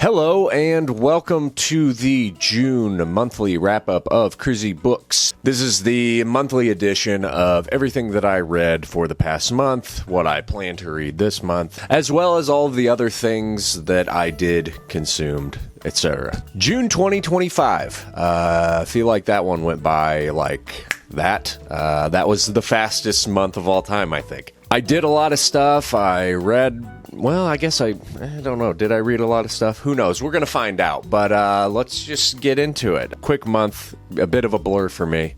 Hello and welcome to the June monthly wrap-up of Crizzy Books. This is the monthly edition of everything that I read for the past month, what I plan to read this month, as well as all of the other things that I did, consumed, etc. June 2025. I feel like that one went by like that. That was the fastest month of all time, I think. I did a lot of stuff. I read, well, I guess I don't know. Did I read a lot of stuff? Who knows? We're going to find out. But let's just get into it. Quick month, a bit of a blur for me.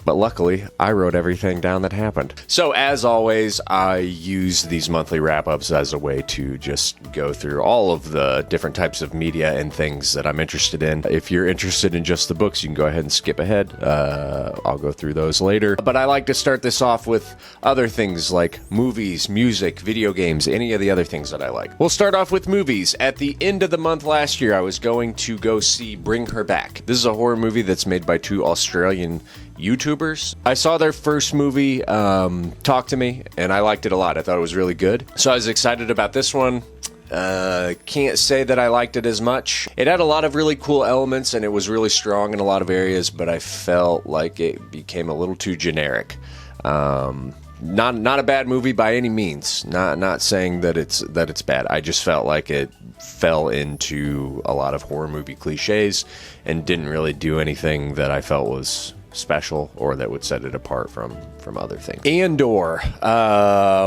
But luckily, I wrote everything down that happened. So as always, I use these monthly wrap-ups as a way to just go through all of the different types of media and things that I'm interested in. If you're interested in just the books, you can go ahead and skip ahead. I'll go through those later. But I like to start this off with other things like movies, music, video games, any of the other things that I like. We'll start off with movies. At the end of the month last year, I was going to go see Bring Her Back. This is a horror movie that's made by two Australian YouTubers. I saw their first movie, Talk to Me, and I liked it a lot. I thought it was really good. So I was excited about this one. Can't say that I liked it as much. It had a lot of really cool elements, and it was really strong in a lot of areas, but I felt like it became a little too generic. Not a bad movie by any means. Not saying that it's bad. I just felt like it fell into a lot of horror movie cliches and didn't really do anything that I felt was special or that would set it apart from other things. Andor.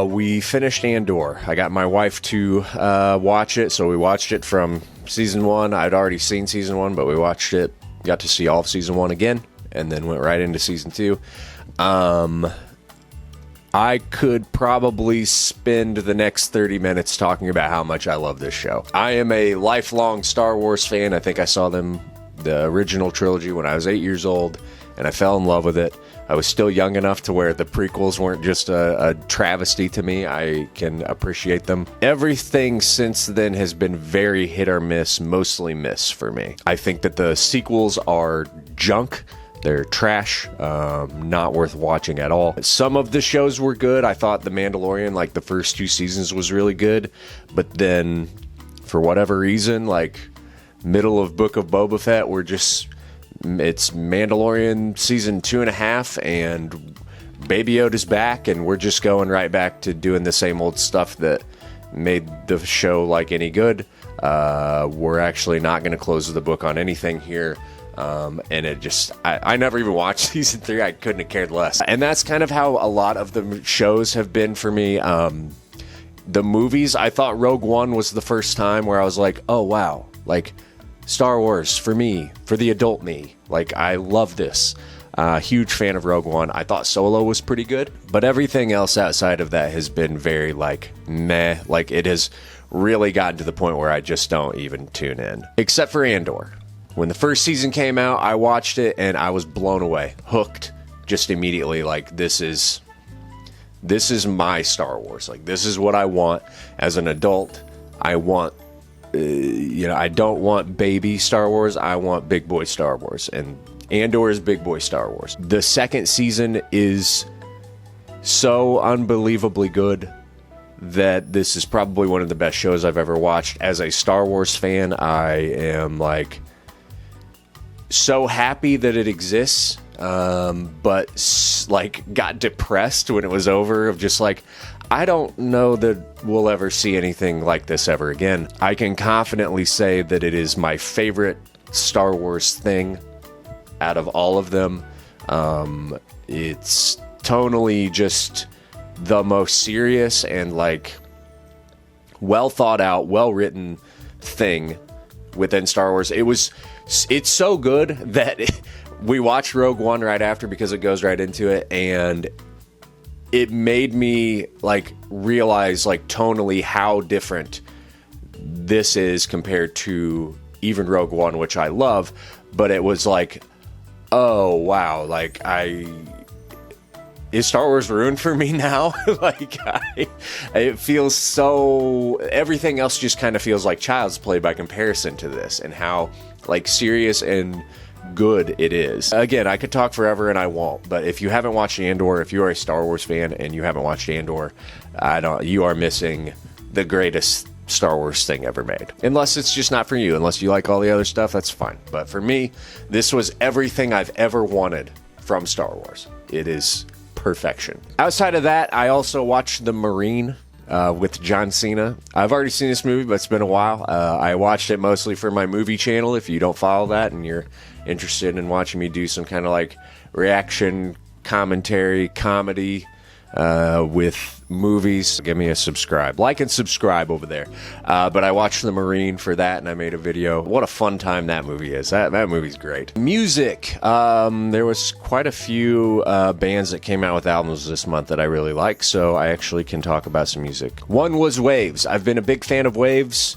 We finished Andor. I got my wife to watch it, so we watched it from season 1. I'd already seen season 1, but we watched it, got to see all of season 1 again, and then went right into season 2. I could probably spend the next 30 minutes talking about how much I love this show. I am a lifelong Star Wars fan. I think I saw the original trilogy when I was 8 years old, and I fell in love with it. I was still young enough to where the prequels weren't just a travesty to me. I can appreciate them. Everything since then has been very hit or miss, mostly miss for me. I think that the sequels are junk. They're trash, not worth watching at all. Some of the shows were good. I thought The Mandalorian, like the first 2 seasons, was really good. But then, for whatever reason, like middle of Book of Boba Fett, it's Mandalorian season 2.5, and Baby Yoda's back, and we're just going right back to doing the same old stuff that made the show like any good. We're actually not going to close the book on anything here. And it just, I never even watched season 3. I couldn't have cared less. And that's kind of how a lot of the shows have been for me. The movies, I thought Rogue One was the first time where I was like, oh wow, like Star Wars for me, for the adult me. Like, I love this. Huge fan of Rogue One. I thought Solo was pretty good, but everything else outside of that has been very like meh. Like, it has really gotten to the point where I just don't even tune in. Except for Andor. When the first season came out, I watched it and I was blown away, hooked just immediately. Like, this is my Star Wars. Like, this is what I want as an adult. I want, I don't want baby Star Wars. I want big boy Star Wars, and Andor is big boy Star Wars. The second season is so unbelievably good that this is probably one of the best shows I've ever watched. As a Star Wars fan, I am like so happy that it exists, but like got depressed when it was over, of just like, I don't know that we'll ever see anything like this ever again. I can confidently say that it is my favorite Star Wars thing out of all of them. It's tonally just the most serious and like well thought out, well written thing within Star Wars. It's so good that we watched Rogue One right after because it goes right into it, and it made me like realize like tonally how different this is compared to even Rogue One, which I love. But it was like, oh wow, like is Star Wars ruined for me now? Like, it feels so, everything else just kind of feels like child's play by comparison to this, and how like serious and good it is. Again, I could talk forever and I won't, but if you haven't watched Andor, if you are a Star Wars fan and you haven't watched Andor, you are missing the greatest Star Wars thing ever made. Unless it's just not for you. Unless you like all the other stuff, that's fine. But for me, this was everything I've ever wanted from Star Wars. It is perfection. Outside of that, I also watched The Marine with John Cena. I've already seen this movie, but it's been a while. I watched it mostly for my movie channel. If you don't follow that and you're interested in watching me do some kind of like reaction, commentary, comedy with movies, give me a subscribe. Like and subscribe over there. But I watched The Marine for that, and I made a video. What a fun time that movie is. That movie's great. Music. There was quite a few bands that came out with albums this month that I really like, so I actually can talk about some music. One was Waves. I've been a big fan of Waves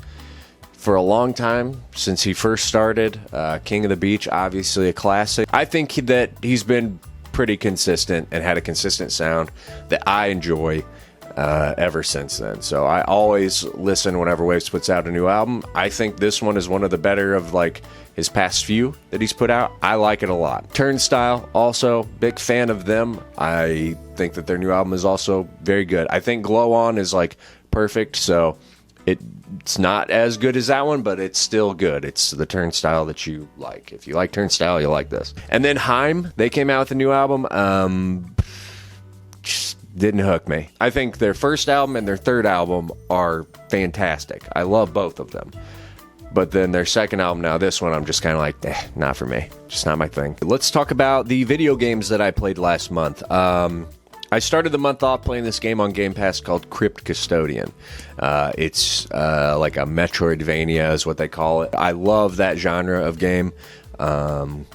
for a long time, since he first started. King of the Beach, obviously a classic. I think that he's been pretty consistent and had a consistent sound that I enjoy ever since then. So I always listen whenever Waves puts out a new album. I think this one is one of the better of like his past few that he's put out. I like it a lot. Turnstile, also big fan of them. I think that their new album is also very good. I think Glow On is like perfect, so it's not as good as that one, but it's still good. It's the Turnstile that you like. If you like Turnstile, you'll like this. And then Haim, they came out with a new album. Just didn't hook me. I think their first album and their third album are fantastic. I love both of them. But then their second album, now this one, I'm just kind of like, not for me. Just not my thing. Let's talk about the video games that I played last month. I started the month off playing this game on Game Pass called Crypt Custodian. It's like a Metroidvania is what they call it. I love that genre of game. And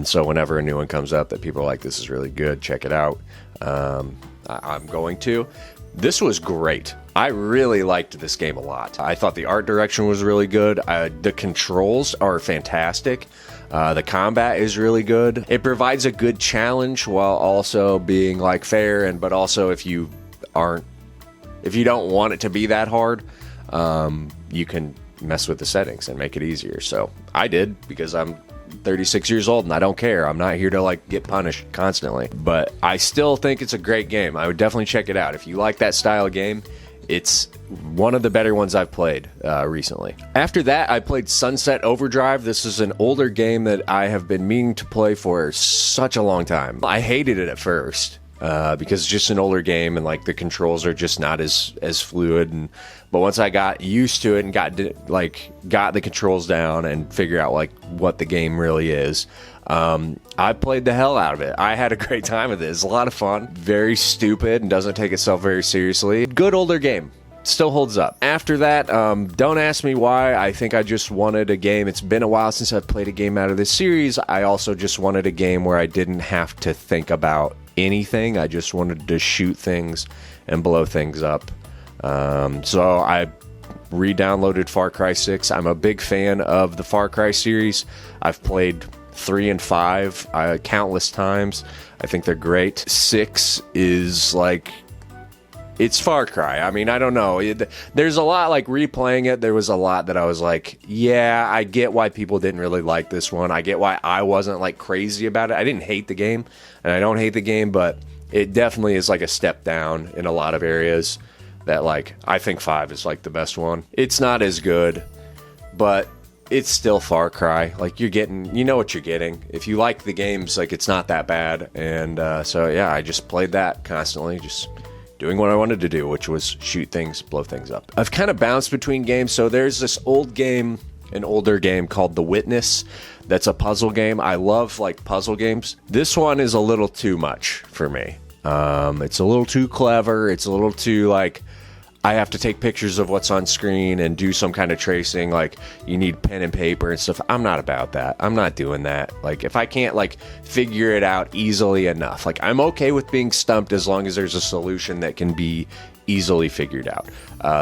so whenever a new one comes up that people are like, this is really good, check it out. I'm going to. This was great. I really liked this game a lot. I thought the art direction was really good. The controls are fantastic. The combat is really good. It provides a good challenge while also being like fair, but also if you don't want it to be that hard, you can mess with the settings and make it easier. So I did, because I'm 36 years old and I don't care. I'm not here to like get punished constantly, but I still think it's a great game. I would definitely check it out. If you like that style of game, it's one of the better ones I've played recently. After that, I played Sunset Overdrive. This is an older game that I have been meaning to play for such a long time. I hated it at first because it's just an older game and like the controls are just not as fluid. But once I got used to it and got the controls down and figure out like what the game really is, I played the hell out of it. I had a great time with it. It's a lot of fun. Very stupid and doesn't take itself very seriously. Good older game. Still holds up. After that, don't ask me why. I think I just wanted a game. It's been a while since I've played a game out of this series. I also just wanted a game where I didn't have to think about anything. I just wanted to shoot things and blow things up. So I re-downloaded Far Cry 6. I'm a big fan of the Far Cry series. I've played 3 and 5 countless times. I think they're great. 6 is like, it's Far Cry. I mean, I don't know. There's a lot, like replaying it, there was a lot that I was like, yeah, I get why people didn't really like this one. I get why I wasn't like crazy about it. I didn't hate the game, and I don't hate the game, but it definitely is like a step down in a lot of areas that like, I think 5 is like the best one. It's not as good, but it's still Far Cry. Like, you know what you're getting. If you like the games, like, it's not that bad. And so yeah, I just played that constantly, just doing what I wanted to do, which was shoot things, blow things up. I've kind of bounced between games. So there's this an older game called The Witness. That's a puzzle game. I love like puzzle games. This one is a little too much for me. It's a little too clever. It's a little too like, I have to take pictures of what's on screen and do some kind of tracing. Like, you need pen and paper and stuff. I'm not about that. I'm not doing that. Like, if I can't like figure it out easily enough, like, I'm okay with being stumped as long as there's a solution that can be easily figured out.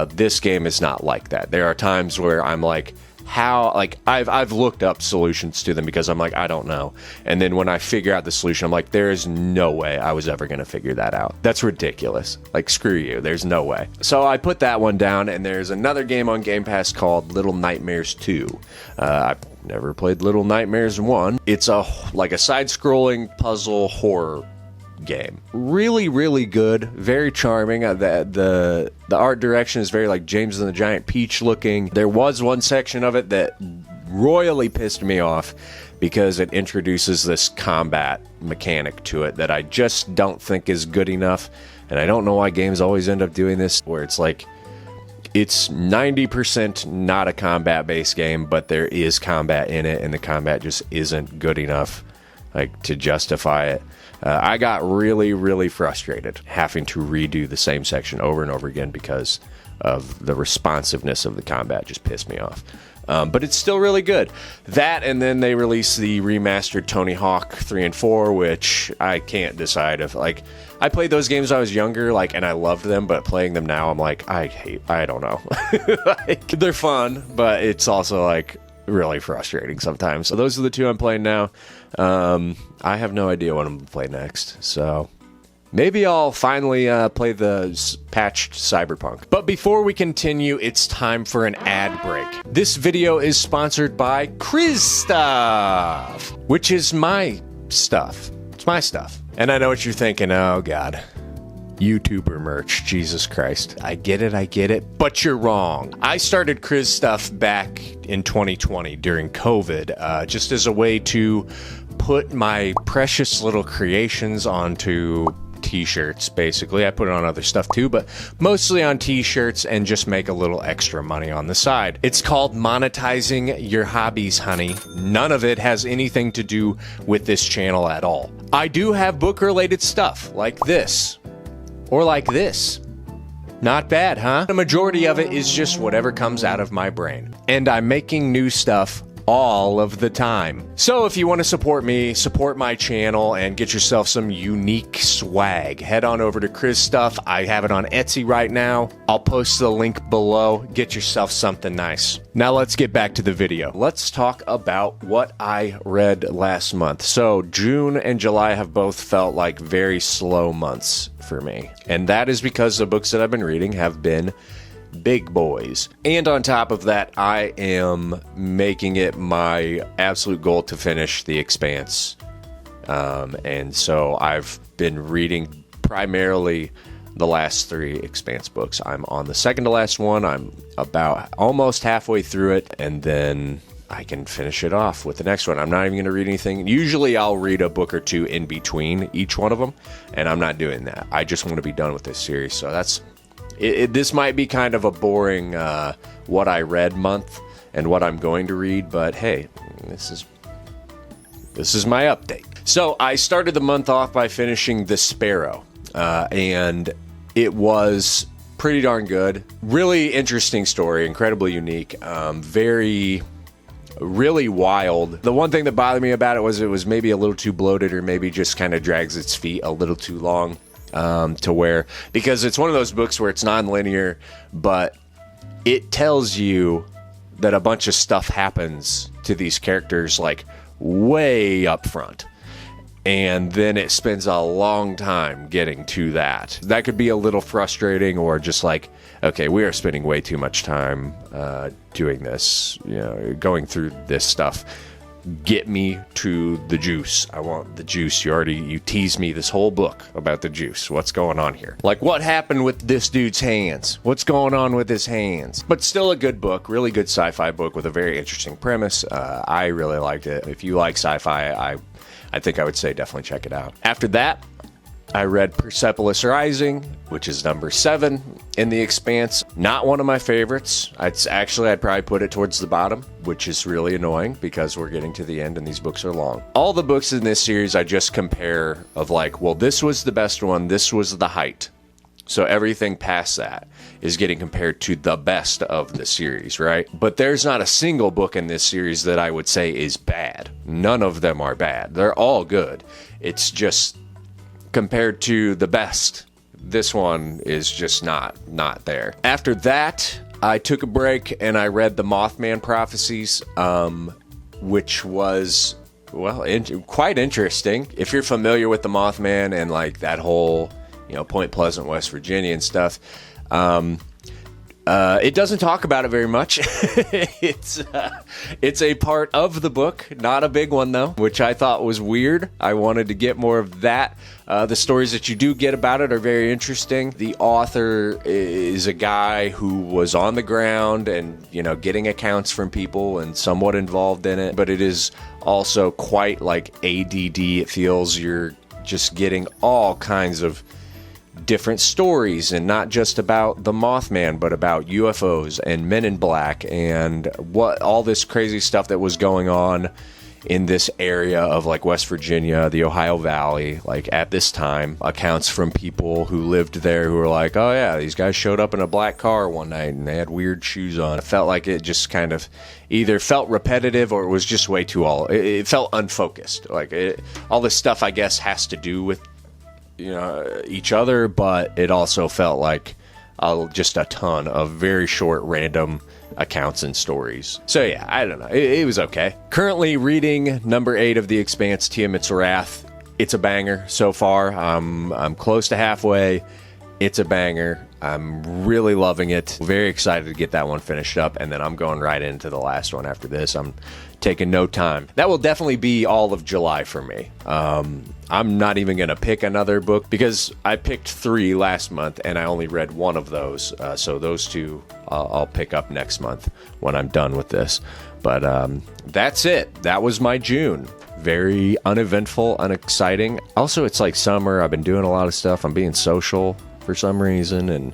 This game is not like that. There are times where I'm like, how, like, I've looked up solutions to them because I'm like, I don't know. And then when I figure out the solution, I'm like, there is no way I was ever going to figure that out. That's ridiculous. Like, screw you. There's no way. So I put that one down, and there's another game on Game Pass called Little Nightmares 2. I've never played Little Nightmares 1. It's like a side-scrolling puzzle horror game. Really, really good. Very charming. The art direction is very like James and the Giant Peach looking. There was one section of it that royally pissed me off because it introduces this combat mechanic to it that I just don't think is good enough. And I don't know why games always end up doing this, where it's like, it's 90% not a combat-based game, but there is combat in it, and the combat just isn't good enough, like, to justify it. I got really, really frustrated having to redo the same section over and over again because of the responsiveness of the combat. Just pissed me off. But it's still really good. That, and then they released the remastered Tony Hawk 3 and 4, which I can't decide if, like, I played those games when I was younger, like, and I loved them, but playing them now, I'm like, I don't know. Like, they're fun, but it's also, like, really frustrating sometimes. So those are the two I'm playing now. I have no idea what I'm going to play next, so maybe I'll finally play the patched Cyberpunk. But before we continue, it's time for an ad break. This video is sponsored by Kristoff, which is my stuff. It's my stuff. And I know what you're thinking, oh God, YouTuber merch, Jesus Christ. I get it, but you're wrong. I started Kristoff back in 2020 during COVID, just as a way to put my precious little creations onto t-shirts. Basically, I put it on other stuff too, but mostly on t-shirts, and just make a little extra money on the side. It's called monetizing your hobbies, honey. None of it has anything to do with this channel at all. I do have book related stuff like this or like this. Not bad, huh? The majority of it is just whatever comes out of my brain, and I'm making new stuff all of the time. So if you want to support me, support my channel, and get yourself some unique swag, head on over to Kristoff. I have it on Etsy right now. I'll post the link below. Get yourself something nice. Now let's get back to the video. Let's talk about what I read last month. So June and July have both felt like very slow months for me. And that is because the books that I've been reading have been big boys. And on top of that, I am making it my absolute goal to finish The Expanse. And so I've been reading primarily the last 3 Expanse books. I'm on the second to last one. I'm about almost halfway through it, and then I can finish it off with the next one. I'm not even going to read anything. Usually I'll read a book or two in between each one of them, and I'm not doing that. I just want to be done with this series. So that's this might be kind of a boring what I read month and what I'm going to read, but hey, this is my update. So I started the month off by finishing The Sparrow, and it was pretty darn good. Really interesting story, incredibly unique, really wild. The one thing that bothered me about it was maybe a little too bloated, or maybe just kind of drags its feet a little too long. To where, because it's one of those books where it's non-linear, but it tells you that a bunch of stuff happens to these characters like way up front, and then it spends a long time getting to that. That could be a little frustrating, or just like, okay, we are spending way too much time doing this, going through this stuff. Get me to the juice. I want the juice. You teased me this whole book about the juice. What's going on here? Like, what happened with this dude's hands? What's going on with his hands? But still a good book, really good sci-fi book with a very interesting premise. I really liked it. If you like sci-fi, I think I would say definitely check it out. After that, I read Persepolis Rising, which is number 7 in The Expanse. Not one of my favorites. I'd probably put it towards the bottom, which is really annoying because we're getting to the end and these books are long. All the books in this series I just compare of like, well, this was the best one, this was the height. So everything past that is getting compared to the best of the series, right? But there's not a single book in this series that I would say is bad. None of them are bad. They're all good. It's just compared to the best, this one is just not there. After that, I took a break and I read the Mothman Prophecies, which was, well, quite interesting. If you're familiar with the Mothman and like that whole, Point Pleasant, West Virginia and stuff, It doesn't talk about it very much. It's a part of the book, not a big one though, which I thought was weird. I wanted to get more of that. The stories that you do get about it are very interesting. The author is a guy who was on the ground and, getting accounts from people and somewhat involved in it, but it is also quite like ADD. It feels you're just getting all kinds of different stories, and not just about the Mothman, but about UFOs and Men in Black and what all this crazy stuff that was going on in this area of like West Virginia, the Ohio Valley, like at this time. Accounts from people who lived there who were like, oh yeah, these guys showed up in a black car one night and they had weird shoes on. It felt like it just kind of either felt repetitive or it was just way too all. It felt unfocused. Like all this stuff, I guess, has to do with each other, but it also felt like just a ton of very short random accounts and stories. So yeah, I don't know. It was okay. Currently reading number 8 of The Expanse, Tiamat's Wrath. It's a banger so far. I'm close to halfway. It's a banger. I'm really loving it. Very excited to get that one finished up, and then I'm going right into the last one after this. I'm taking no time. That will definitely be all of July for me. I'm not even going to pick another book because I picked 3 last month and I only read one of those. So those 2 I'll pick up next month when I'm done with this. But that's it. That was my June. Very uneventful, unexciting. Also, it's like summer. I've been doing a lot of stuff. I'm being social for some reason, and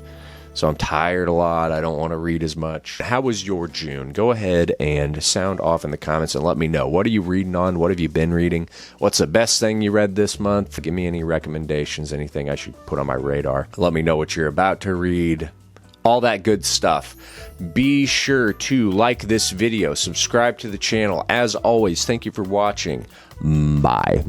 so I'm tired a lot. I don't want to read as much. How was your June? Go ahead and sound off in the comments and let me know. What are you reading on? What have you been reading? What's the best thing you read this month? Give me any recommendations, anything I should put on my radar. Let me know what you're about to read. All that good stuff. Be sure to like this video, subscribe to the channel. As always, thank you for watching. Bye.